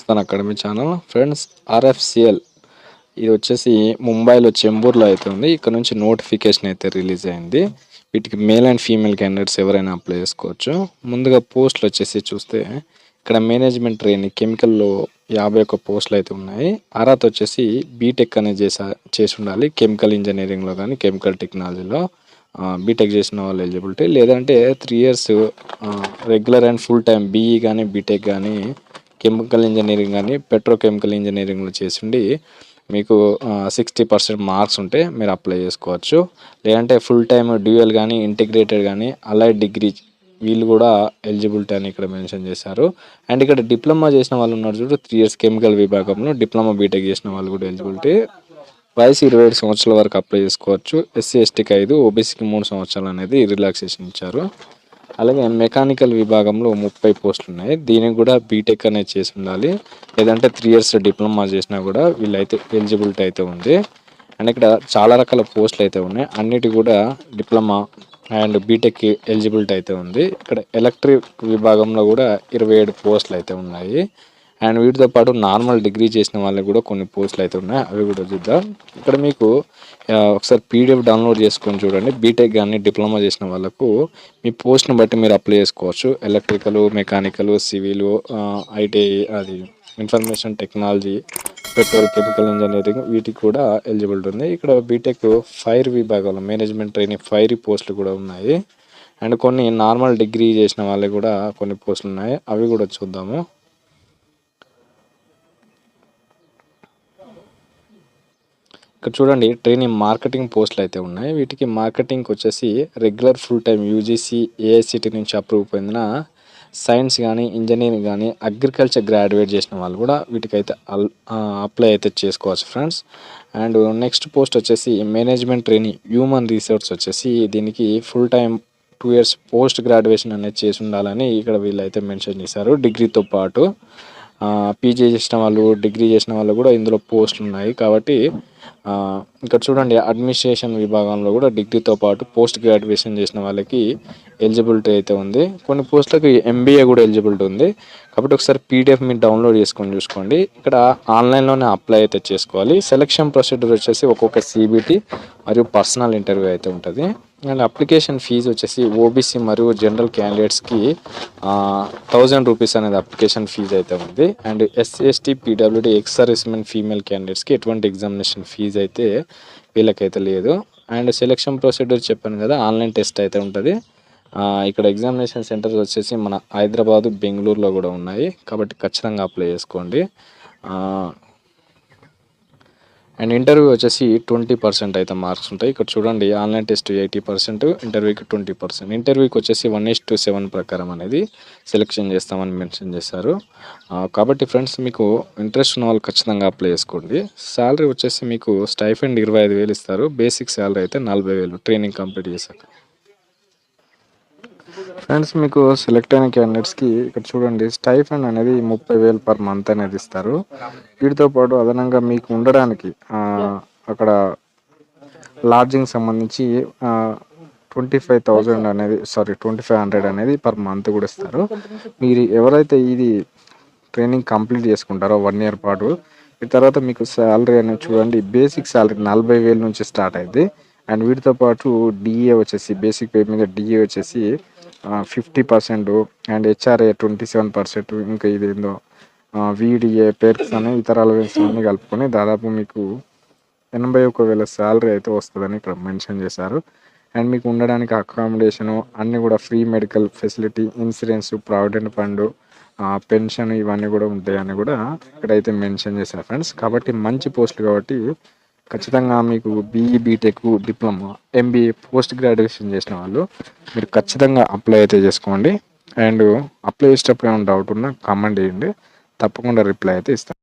Rajasthan academy channel. Friends, RFCL ఇది వచ్చేసి ముంబైలో చెంబూర్లో అయితే ఉంది. ఇక్కడ నుంచి నోటిఫికేషన్ అయితే రిలీజ్ అయింది. వీటికి మేల్ అండ్ ఫీమేల్ క్యాండిడేట్స్ ఎవరైనా అప్లై చేసుకోవచ్చు. ముందుగా పోస్టులు వచ్చేసి చూస్తే ఇక్కడ మేనేజ్మెంట్ ట్రైనింగ్ కెమికల్లో 51 పోస్టులు అయితే ఉన్నాయి. అర్హత వచ్చేసి బీటెక్ అనేది చేసి ఉండాలి. కెమికల్ ఇంజనీరింగ్లో కానీ కెమికల్ టెక్నాలజీలో బీటెక్ చేసిన వాళ్ళు ఎలిజిబిలిటీ, లేదంటే 3 years regular and full time BE కానీ బీటెక్ కానీ కెమికల్ ఇంజనీరింగ్ కానీ పెట్రోకెమికల్ ఇంజనీరింగ్లో చేసిండి మీకు 60% మార్క్స్ ఉంటే మీరు అప్లై చేసుకోవచ్చు. లేదంటే ఫుల్ టైమ్ డ్యూయల్ కానీ ఇంటిగ్రేటెడ్ కానీ అలైడ్ డిగ్రీ వీళ్ళు కూడా ఎలిజిబిలిటీ అని ఇక్కడ మెన్షన్ చేశారు. అండ్ ఇక్కడ డిప్లొమా చేసిన వాళ్ళు ఉన్నారు చూడు, 3 ఇయర్స్ కెమికల్ విభాగంలో డిప్లొమా బీటెక్ చేసిన వాళ్ళు కూడా ఎలిజిబిలిటీ. వయసు 27 సంవత్సరాల వరకు అప్లై చేసుకోవచ్చు. ఎస్సీ ఎస్టీకి 5, ఓబీసీకి 3 సంవత్సరాలు అనేది రిలాక్సేషన్ ఇచ్చారు. అలాగే మెకానికల్ విభాగంలో 30 పోస్టులు ఉన్నాయి. దీనికి కూడా బీటెక్ అనేది చేసి ఉండాలి, లేదంటే 3 ఇయర్స్ డిప్లొమా చేసినా కూడా వీళ్ళైతే ఎలిజిబిలిటీ అయితే ఉంది. అండ్ ఇక్కడ చాలా రకాల పోస్టులు అయితే ఉన్నాయి. అన్నిటి కూడా డిప్లొమా అండ్ బీటెక్ ఎలిజిబిలిటీ అయితే ఉంది. ఇక్కడ ఎలక్ట్రిక్ విభాగంలో కూడా 27 పోస్టులు అయితే ఉన్నాయి. అండ్ వీటితో పాటు నార్మల్ డిగ్రీ చేసిన వాళ్ళకి కూడా కొన్ని పోస్టులు అయితే ఉన్నాయి, అవి కూడా చూద్దాం. ఇక్కడ మీకు ఒకసారి పీడిఎఫ్ డౌన్లోడ్ చేసుకొని చూడండి. బీటెక్ కానీ డిప్లొమా చేసిన వాళ్ళకు మీ పోస్ట్ని బట్టి మీరు అప్లై చేసుకోవచ్చు. ఎలక్ట్రికల్, మెకానికల్, సివిల్, ఐటీ, అది information technology, petrol chemical engineering వీటికి కూడా ఎలిజిబిలిటీ ఉంది. ఇక్కడ బీటెక్ ఫైర్ విభాగంలో మేనేజ్మెంట్ ట్రైనింగ్ 5 పోస్టులు కూడా ఉన్నాయి. అండ్ కొన్ని నార్మల్ డిగ్రీ చేసిన వాళ్ళకి కూడా కొన్ని పోస్టులు ఉన్నాయి, అవి కూడా చూద్దాము. ఇక్కడ చూడండి, ట్రైనింగ్ మార్కెటింగ్ పోస్టులు అయితే ఉన్నాయి. వీటికి మార్కెటింగ్కి వచ్చేసి regular full time UGC AICTE నుంచి అప్రూవ్ పొందిన సైన్స్ కానీ ఇంజనీరింగ్ కానీ అగ్రికల్చర్ గ్రాడ్యుయేట్ చేసిన వాళ్ళు కూడా వీటికైతే అప్లై అయితే చేసుకోవచ్చు ఫ్రెండ్స్. అండ్ నెక్స్ట్ పోస్ట్ వచ్చేసి మేనేజ్మెంట్ ట్రైనింగ్ హ్యూమన్ రీసోర్స్ వచ్చేసి దీనికి full time 2 years post graduation అనేది చేసి ఉండాలని ఇక్కడ వీళ్ళైతే మెన్షన్ చేశారు. డిగ్రీతో పాటు పీజీ చేసిన వాళ్ళు, డిగ్రీ చేసిన వాళ్ళు కూడా ఇందులో పోస్టులు ఉన్నాయి. కాబట్టి ఇక్కడ చూడండి, అడ్మినిస్ట్రేషన్ విభాగంలో కూడా డిగ్రీతో పాటు పోస్ట్ గ్రాడ్యుయేషన్ చేసిన వాళ్ళకి ఎలిజిబిలిటీ అయితే ఉంది. కొన్ని పోస్టులకు ఎంబీఏ కూడా ఎలిజిబిలిటీ ఉంది. కాబట్టి ఒకసారి పీడిఎఫ్ మీరు డౌన్లోడ్ చేసుకొని చూసుకోండి. ఇక్కడ ఆన్లైన్లోనే అప్లై అయితే చేసుకోవాలి. సెలక్షన్ ప్రొసీజర్ వచ్చేసి ఒక్కొక్క సిబిటి మరియు పర్సనల్ ఇంటర్వ్యూ అయితే ఉంటుంది. అండ్ అప్లికేషన్ ఫీజు వచ్చేసి ఓబీసీ మరియు జనరల్ క్యాండిడేట్స్కి 1000 రూపీస్ అనేది అప్లికేషన్ ఫీజు అయితే ఉంది. And SC ST PWD ex servicemen female క్యాండిడేట్స్కి ఎటువంటి ఎగ్జామినేషన్ ఫీజు అయితే వీళ్ళకైతే లేదు. అండ్ సెలక్షన్ ప్రొసీజర్ చెప్పాను కదా, ఆన్లైన్ టెస్ట్ అయితే ఉంటుంది. ఇక్కడ ఎగ్జామినేషన్ సెంటర్స్ వచ్చేసి మన హైదరాబాదు, బెంగళూరులో కూడా ఉన్నాయి. కాబట్టి ఖచ్చితంగా అప్లై చేసుకోండి. అండ్ ఇంటర్వ్యూ వచ్చేసి 20% అయితే మార్క్స్ ఉంటాయి. ఇక్కడ చూడండి, ఆన్లైన్ టెస్ట్ 80%, ఇంటర్వ్యూకి 20%. ఇంటర్వ్యూకి వచ్చేసి 1:7 ప్రకారం అనేది సెలెక్షన్ చేస్తామని మెన్షన్ చేశారు. కాబట్టి ఫ్రెండ్స్, మీకు ఇంట్రెస్ట్ ఉన్న వాళ్ళు ఖచ్చితంగా అప్లై చేసుకోండి. శాలరీ వచ్చేసి మీకు స్టైఫండ్ 25,000 ఇస్తారు. బేసిక్ శాలరీ అయితే 40,000 ట్రైనింగ్ కంప్లీట్ చేశాక. ఫ్రెండ్స్, మీకు సెలెక్ట్ అయిన క్యాండిడేట్స్కి ఇక్కడ చూడండి, స్టైఫండ్ అనేది 30,000 పర్ మంత్ అనేది ఇస్తారు. వీటితో పాటు అదనంగా మీకు ఉండడానికి అక్కడ లాడ్జింగ్ సంబంధించి 2500 అనేది పర్ మంత్ కూడా ఇస్తారు. మీరు ఎవరైతే ఇది ట్రైనింగ్ కంప్లీట్ చేసుకుంటారో 1 ఇయర్ పాటు, ఈ తర్వాత మీకు శాలరీ అనేది చూడండి, బేసిక్ శాలరీ 40,000 నుంచి స్టార్ట్ అయింది. అండ్ వీటితో పాటు డిఏ వచ్చేసి బేసిక్ పే మీద డిఏ వచ్చేసి 50%, అండ్ హెచ్ఆర్ఏ 27%, ఇంకా ఇదేందో వీడిఏ పేర్స్ అని ఇతర అలవెన్స్ అన్నీ కలుపుకొని దాదాపు మీకు 81,000 శాలరీ అయితే వస్తుందని ఇక్కడ మెన్షన్ చేశారు. అండ్ మీకు ఉండడానికి అకామిడేషను అన్నీ కూడా free medical facility, insurance, provident fund, pension ఇవన్నీ కూడా ఉంటాయని కూడా ఇక్కడైతే మెన్షన్ చేశారు ఫ్రెండ్స్. కాబట్టి మంచి పోస్ట్ కాబట్టి ఖచ్చితంగా మీకు BE, BTech, diploma, MBA, post graduation చేసిన వాళ్ళు మీరు ఖచ్చితంగా అప్లై అయితే చేసుకోండి. అండ్ అప్లై చేసేటప్పుడు ఏమైనా డౌట్ ఉన్నా కామెంట్ చేయండి, తప్పకుండా రిప్లై అయితే ఇస్తాను.